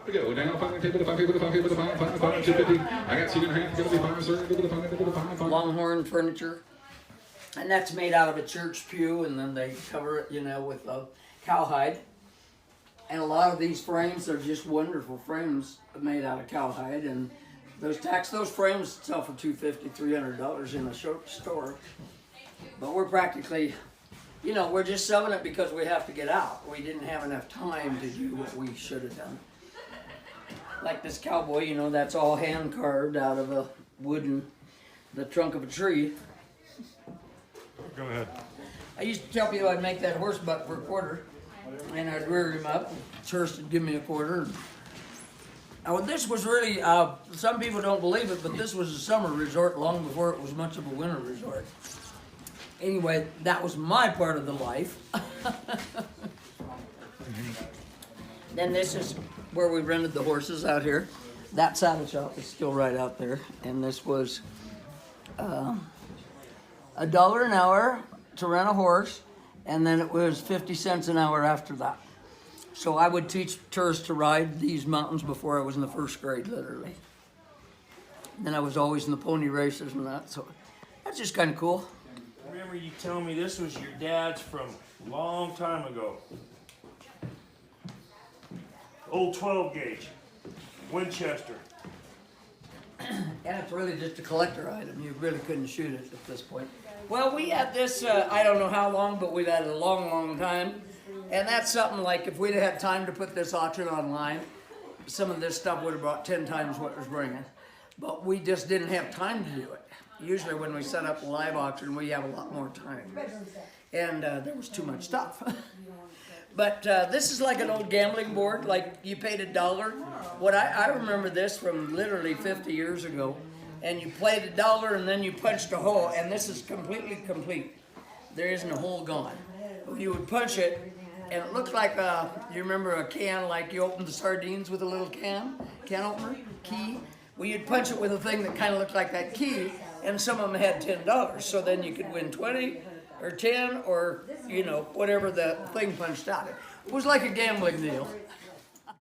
We go down 5, table to 5, table to 5, table to 5, 5, 5, 250. I got seat in hand, going to be 5, sir, table to 5, table to 5, 5. Longhorn furniture. And that's made out of a church pew, and then they cover it, with cowhide. And a lot of these frames are just wonderful frames made out of cowhide. And those frames sell for $250, $300 in a store. But we're practically, we're just selling it because we have to get out. We didn't have enough time to do what we should have done. Like this cowboy, that's all hand carved out of the trunk of a tree. Go ahead. I used to tell people I'd make that horse buck for a quarter, and I'd rear him up. Tourist would give me a quarter. This was really, some people don't believe it, but this was a summer resort long before it was much of a winter resort. Anyway, that was my part of the life. Then this is where we rented the horses out here. That saddle shop is still right out there, and this was $1 an hour to rent a horse, and then it was 50 cents an hour after that. So I would teach tourists to ride these mountains before I was in the first grade, literally. Then I was always in the pony races and that, so that's just kind of cool. I remember you telling me this was your dad's from a long time ago. Old 12 gauge, Winchester. And it's really just a collector item. You really couldn't shoot it at this point. Well, we had this, I don't know how long, but we've had it a long, long time. And that's something like if we'd had time to put this auction online, some of this stuff would have brought 10 times what it was bringing. But we just didn't have time to do it. Usually when we set up a live auction, we have a lot more time. And there was too much stuff. But this is like an old gambling board, like you paid $1. What I remember this from literally 50 years ago. And you played $1 and then you punched a hole, and this is completely complete. There isn't a hole gone. You would punch it, and it looked like, you remember a can, like you opened the sardines with a little can opener, key? Well, you'd punch it with a thing that kind of looked like that key, and some of them had $10. So then you could win 20 or 10 or, whatever the thing punched out. It was like a gambling deal.